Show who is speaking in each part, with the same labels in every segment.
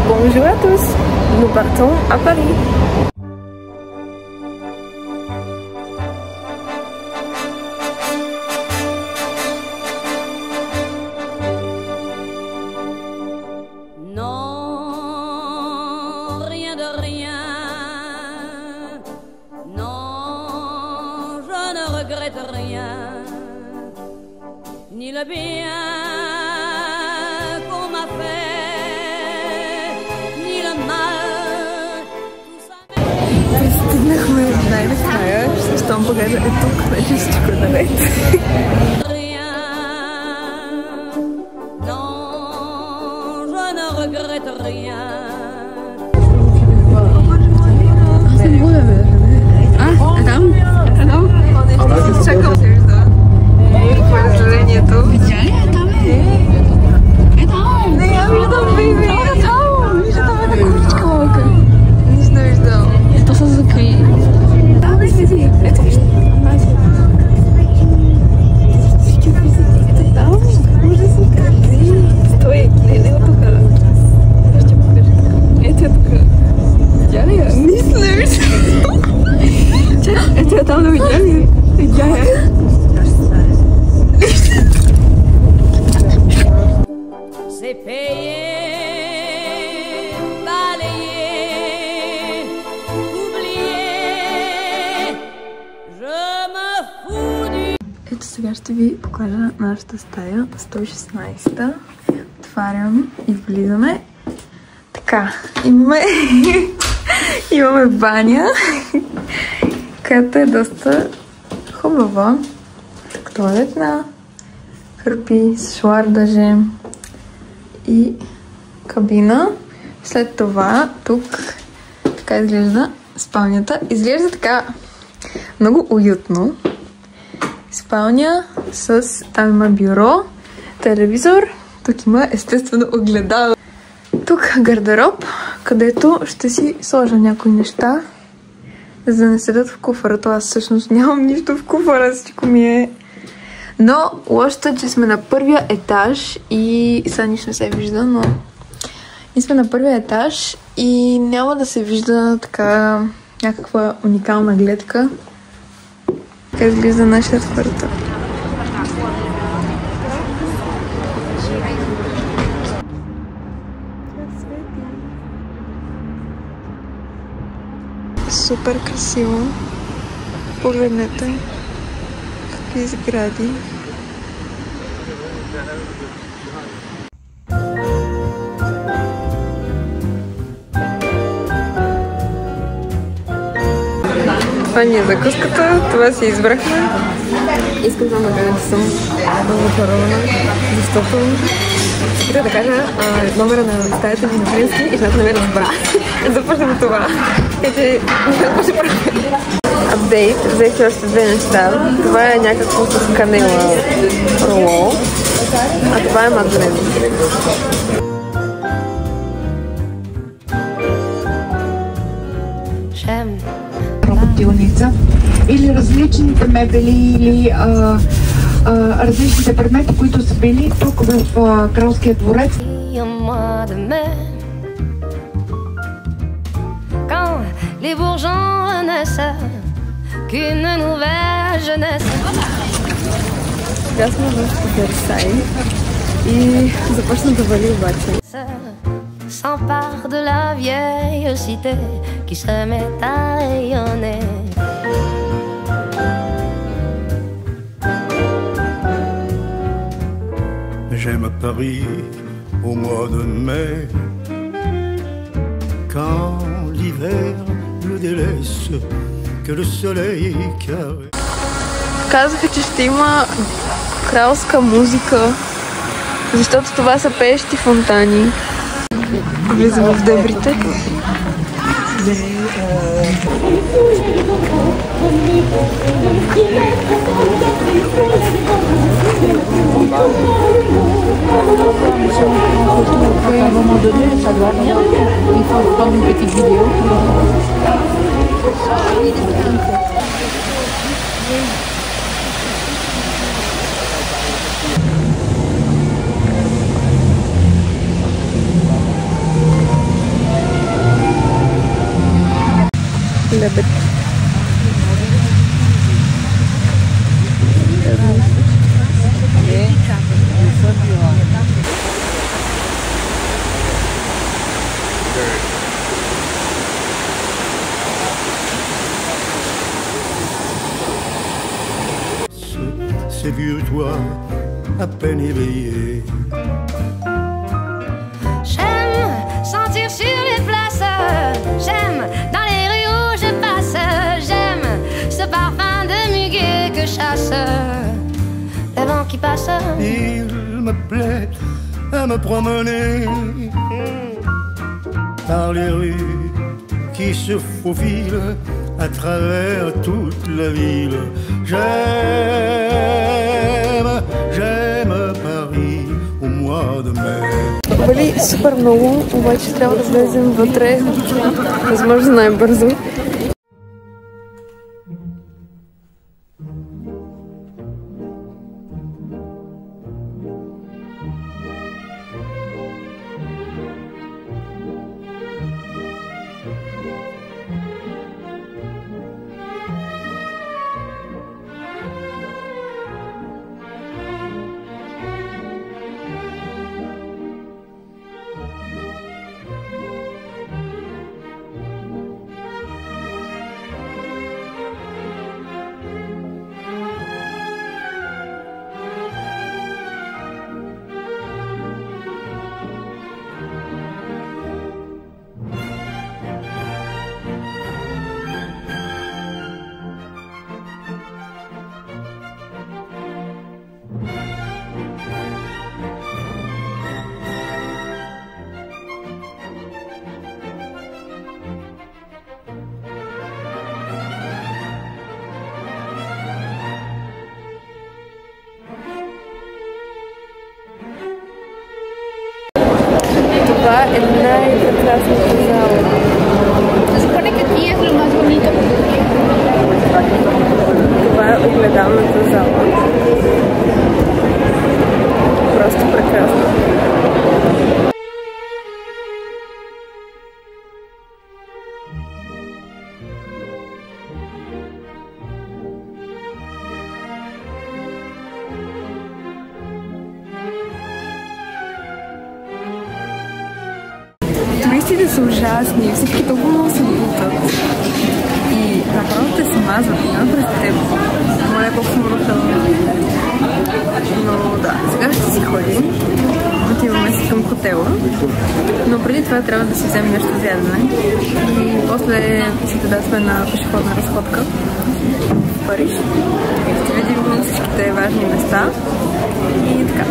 Speaker 1: Bonjour à tous, nous partons à Paris.
Speaker 2: Non, rien de rien. Non, je ne regrette rien. Ni le bien qu'on m'a fait, ni le mal.
Speaker 1: Стигнахме най-накрая. Ще щом погледна е тук, вече всичко е наред.
Speaker 2: Non, je ne regrette rien.
Speaker 1: Аз не мога да видя. Там? Чакам се вижда. Какво е разделението?
Speaker 3: Видя ли? Там е. Е там.
Speaker 1: Не, я виждам, бейби. Е там. Вижда, там е една куричка малка. Нищо не виждам.
Speaker 3: То се закри.
Speaker 1: Там е слети. Ето вижда. Ето там. Ужасно красиво. Стой, не го тук. Ще покажа. Ето е тук. Видя ли я? Нищо не виждам. Ето е там, да видя ли? Видя я.
Speaker 2: C'est payé, balayé, oublié. Je me fous du...
Speaker 1: Ето сега ще ви покажа нашата стая, 116-та. Отварям и влизаме. Така, имаме баня, която е доста хубава. Туалетна, хърпи, шуар даже и кабина. След това тук така изглежда спалнята. Изглежда така много уютно. Спалня с... Там има бюро, телевизор. Тук има естествено огледало. Тук гардероб, където ще си сложа някои неща, за да не седат в куфара. Това аз всъщност нямам нищо в куфара, всичко ми е... Но лошото е, че сме на първия етаж и... Сега нищо не се вижда, но... Ние сме на първия етаж и няма да се вижда така някаква уникална гледка. Така изглежда нашия квартал. Супер красиво. Погледнете какви сгради. Това ни е закуската, това си избрахме. Искам да нагадя, че съм много очарована, защото искам да кажа номера на стаята ми на френски и смятам да ме разбра. Започнем от това. Така че не ще правим. Апдейт, взех още две неща. Това е някакво с канела роло, а това е мадлен.
Speaker 3: Работилница или различните мебели или различните предмети, които са били тук в Кралския дворец.
Speaker 2: Quand les bourgeons naissent, qu'une nouvelle jeunesse.
Speaker 1: Сега сме в Версай и започна да вали обаче.
Speaker 2: S'empare de la vieille cité qui se met à rayonner.
Speaker 4: J'aime Paris au mois de mai, quand l'hiver le délaisse, que le soleil caresse.
Speaker 1: Казаха, че ще има кралска музика, защото това са пеещи фонтани. Влизам в дебрите.
Speaker 3: À un moment donné, ça doit venir. Il faut prendre une petite vidéo.
Speaker 1: лебед.
Speaker 4: Ces vieux toits à peine éveillés.
Speaker 2: J'aime sentir sur les places, j'aime dans les rues où je passe, j'aime ce parfum de muguet que chasse le vent qui passe.
Speaker 4: Il me plaît à me promener par les rues qui se faufilent à travers toute la ville. J'aime Paris au mois de mai.
Speaker 1: Вали супер много, обаче трябва да влезем вътре, възможно най-бързо. Това е най-прекрасната зала. Това е огледалната зала. Просто прекрасно. Туристите са ужасни, всички толкова много се бутат и направо те се мазват, няма през теб. Моля, колко съм брутална. Но да, сега ще си ходим, отиваме си към хотела, но преди това трябва да си вземем нещо за ядене и после си да сме на пешеходна разходка в Париж. Ще видим всичките важни места и така.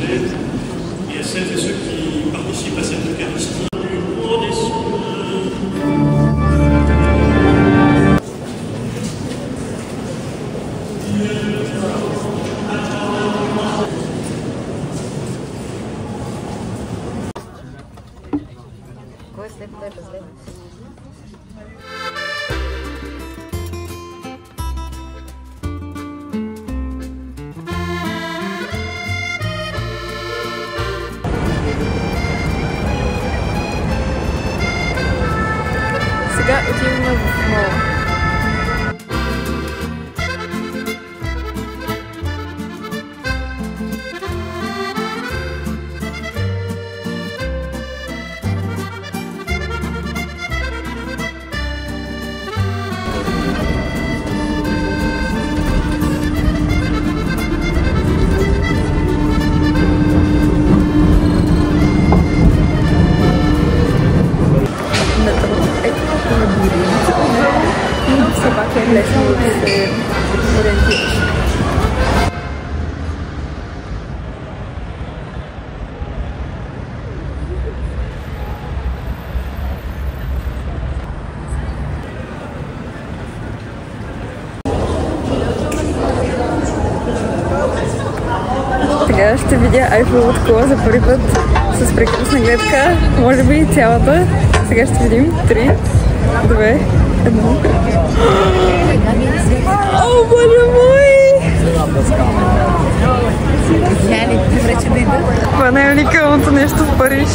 Speaker 4: Nazareth et à celles et ceux qui participent à cette Eucharistie du haut des cieux.
Speaker 1: Сега отиваме в мола. Но все пак е лесно да се ориентираш. Сега ще видя Айфеловата кула за първи път с прекрасна гледка, може би цялата. Сега ще видим 3, 2, 1. О, боже мой! Това не е уникалното нещо в Париж.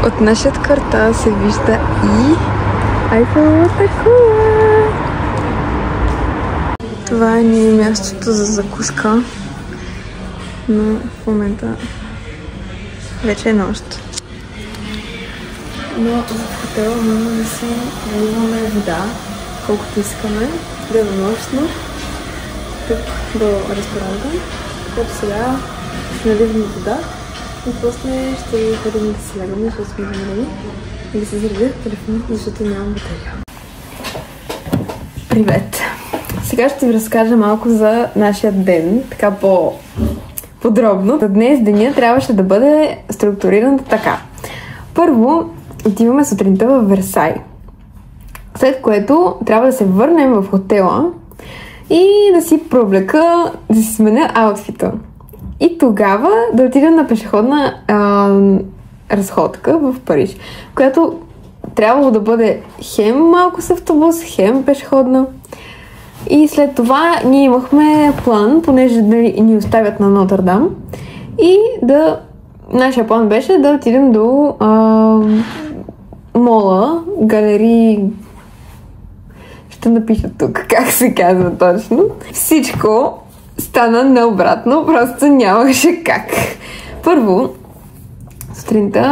Speaker 1: От нашата карта се вижда и Айфеловата кула. Това е ни мястото за закуска, но в момента вече е нощ. Но в хотела може да си наливаме вода, колкото искаме, денонощно, тук до ресторанта, като сега ще наливаме вода. И после ще ходим да си лягаме, защото сме замерени и да се зарядя телефон, защото нямам батерия. Привет! Сега ще ви разкажа малко за нашия ден, така по-подробно. За днес деня трябваше да бъде структуриран така. Първо отиваме сутринта в Версай, след което трябва да се върнем в хотела и да си прооблека, да си сменя аутфита. И тогава да отидем на пешеходна разходка в Париж, която трябвало да бъде хем малко с автобус, хем пешеходна. И след това ние имахме план, понеже ни оставят на Нотърдам, и нашия план беше да отидем до мола, галерии. Ще напиша тук как се казва точно. Всичко стана наобратно, просто нямаше как. Първо, сутринта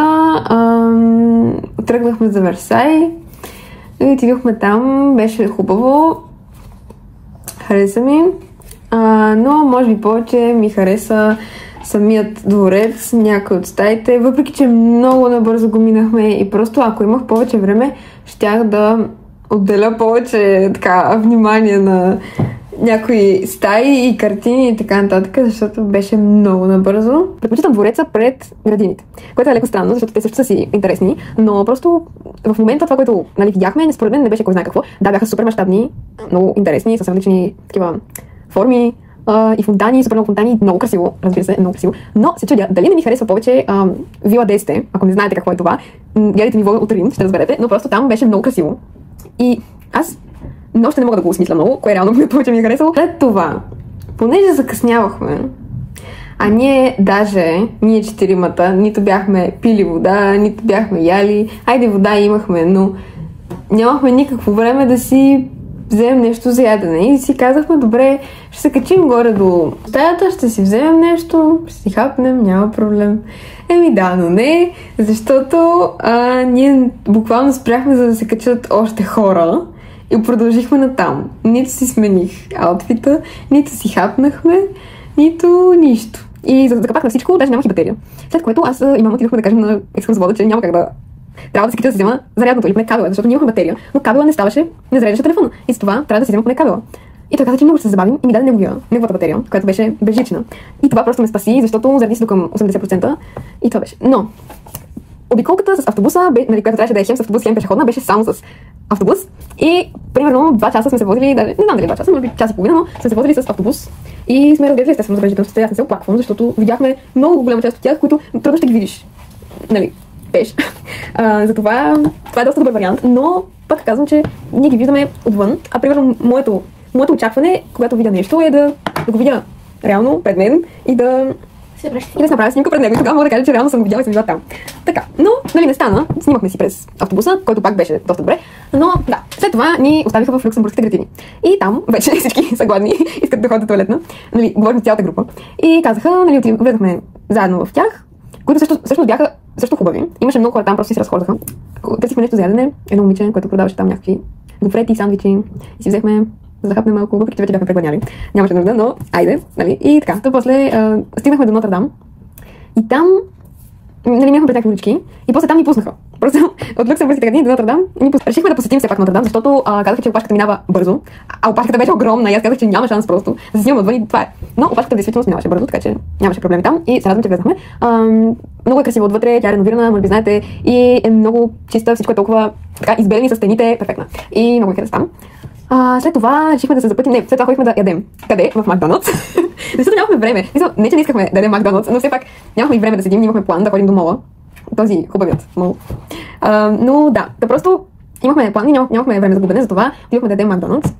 Speaker 1: тръгнахме за Версай и отидохме там, беше хубаво, хареса ми, но може би повече ми хареса самият дворец, някои от стаите, въпреки че много набързо го минахме и просто ако имах повече време, щях да отделя повече внимание на някои стаи и картини и така нататък, защото беше много набързо. Предпочитам двореца пред градините, което е леко странно, защото те също са си интересни, но просто в момента това, което видяхме, според мен не беше кой знае какво. Да, бяха супер мащабни, много интересни, с различни такива форми и фонтани, супер много фонтани, много красиво, разбира се, много красиво. Но се чудя, дали не ми харесва повече Вила Десте, ако не знаете какво е това, гледайте ми влога от Рим, ще разберете, но просто там беше много красиво. И аз но още не мога да го осмисля много, кое реално повече ми е харесало. След това, понеже закъснявахме, а ние четиримата, нито бяхме пили вода, нито бяхме яли, айде вода имахме, но нямахме никакво време да си вземем нещо за ядене и си казахме, добре, ще се качим горе до стаята, ще си вземем нещо, ще си хапнем, няма проблем. Да, но не, защото ние буквално спряхме, за да се качат още хора и продължихме натам. Нито си смених аутфита, нито си хапнахме, нито нищо. И за да закапах на всичко, даже нямах и батерия. След което аз и мама отидохме да кажем на екскурзовода, че няма как да трябва да се кача да си взема зарядното или поне кабела, защото нямахме батерия, но кабела не ставаше, не зареждаше телефона. И с това трябва да си взема поне кабела. И той каза, че много ще се забавим и ми даде неговата батерия, която беше безжична. И това просто ме спаси, защото заряди си до към 80%. И това беше. Но обиколката с автобуса, нали, която трябваше да е хем с автобус, хем пешеходна, беше само с автобус. И примерно 2 часа сме се возили, даже не знам дали 2 часа, може би час и половина, но сме се возили с автобус. И сме разгледали естествено забележителностите. Аз не се оплаквам, защото видяхме много голяма част от тях, които трудно ще ги видиш. Нали, пеш. Затова това е доста добър вариант, но пък казвам, че ние ги виждаме отвън, а примерно моето очакване, когато видя нещо, е да го видя реално пред мен и да си направя снимка пред него и тогава мога да кажа, че реално съм го видяла и съм била там. Така, но нали не стана, снимахме си през автобуса, който пак беше доста добре, но да, след това ни оставиха в Люксембургските градини. И там вече всички са гладни, искат да ходят до туалетна, нали, говорим с цялата група. И казаха, нали, влезахме заедно в тях, които също бяха също хубави. Имаше много хора там, просто си разхождаха. Търсихме нещо за ядене, едно момиче, което продаваше там някакви гофрети, сандвичи и си взехме за да хапнем малко, въпреки че вече бяхме прегладняли. Нямаше нужда, но айде, нали? И така, то после стигнахме до Нотърдам и там нали, минахме през някакви улички и после там ни пуснаха. Просто от Люксембургските градини до Нотърдам решихме да посетим все пак Нотърдам, защото казаха, че опашката минава бързо, а опашката беше огромна и аз казах, че няма шанс просто да се снимам отвън и това е. Но опашката действително минаваше бързо, така че нямаше проблеми там и се радвам, че влезнахме. Много е красиво отвътре, тя е реновирана, може би знаете, и е много чиста, всичко е толкова така избелени с стените, перфектна. И много е хареса там. След това решихме да се запътим. Не, след това ходихме да ядем. Къде? В Макдоналдс. Защото нямахме време. Не, че не искахме да ядем Макдоналдс, но все пак нямахме и време да седим, имахме план да ходим до мола. Този хубавият мол. Но да просто имахме план и нямахме време за губене, затова отидохме да ядем Макдоналдс.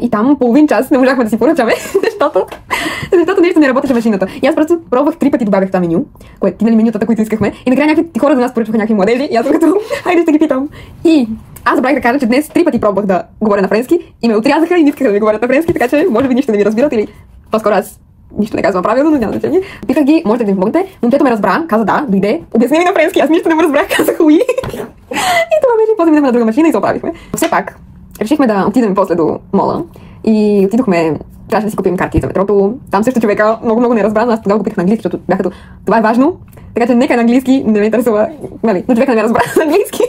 Speaker 1: И там половин час не можахме да си поръчаме, защото нещо не работеше машината. И аз просто пробвах 3 пъти добавях това меню, което нали менютата, които искахме. И накрая някакви хора за нас поръчваха някакви младежи и аз като хайде ще ги питам. И аз забравих да кажа, че днес 3 пъти пробвах да говоря на френски и ме отрязаха и не искаха да ми говорят на френски, така че може би нищо не ми разбират или по-скоро аз нищо не казвам правилно, но няма значение. Питах ги, можете да ми помогнете. Момчето ме разбра, каза да, дойде, обясни ми на френски, аз нищо не му разбрах, казах уи. И това беше, после минахме на друга машина и се оправихме. Все пак решихме да отидем после до мола и отидохме, трябваше да си купим карти за метрото. Там също човека много не разбра, но аз тогава го питах на английски, защото бях като това е важно. Така че нека на английски не ме интересува, нали, но човека не ме разбра на английски.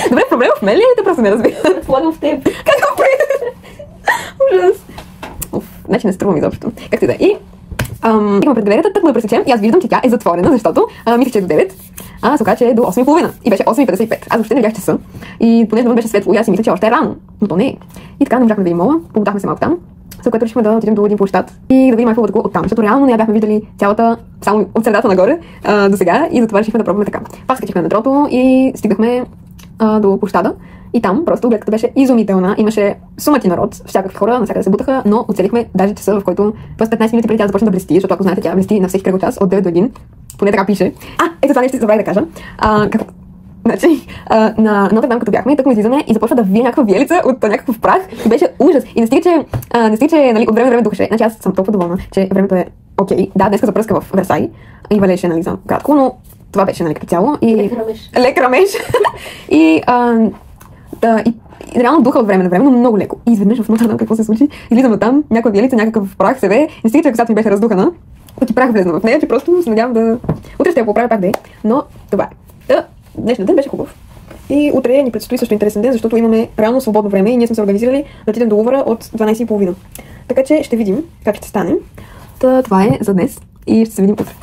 Speaker 1: Добре, проблем в мен ли или те просто не разбира?
Speaker 3: Предполагам в теб.
Speaker 1: Какво прави? Ужас. Значи не струвам изобщо. Както и да е. И стигаме пред галерията, тъкмо да пресечем и аз виждам, че тя е затворена, защото мислех, че е до 9, а се оказа, че е до 8:30. И беше 8:55. Аз въобще не бях часа. И понеже навън беше светло и аз си мисля, че още е рано. Но то не е. И така не можахме да видим мола, помотахме се малко там, след което решихме да отидем до един площад и да видим Айфеловата кула оттам, защото реално не бяхме виждали цялата, само от средата нагоре до сега и затова решихме да пробваме така. Пак скачихме на метрото и стигнахме до площада. И там просто гледката беше изумителна. Имаше сумати народ, всякакви хора, навсякъде се бутаха, но оцелихме даже часа, в който т.е. 15 минути преди тя започна да блести, защото ако знаете, тя блести на всеки кръгъл час от 9 до 1. Поне така пише. Ето това нещо забравих да кажа. Значи, на Нотърдам като бяхме, тък му излизаме и започва да вие някаква виелица от някакъв прах. И беше ужас. И не стига, че нали, от време духаше. Значи аз съм толкова доволна, че времето е окей. Да, днеска запръска в Версай и валеше, нали, за кратко, но това беше, нали, като цяло. И лек рамеж. И реално духа от време на време, но много леко. И изведнъж в Нотърдам какво се случи? Излизам от там, някаква виелица, някакъв прах се вее. Не стига, че косата ми беше раздухана, че прах влезна в нея, че просто се надявам да... Утре ще я поправя пак да е, но това е. Днешният ден беше хубав. И утре ни предстои също интересен ден, защото имаме реално свободно време и ние сме се организирали да отидем до Лувъра от 12:30. Така че ще видим как ще стане. Това е за днес и ще се видим утре.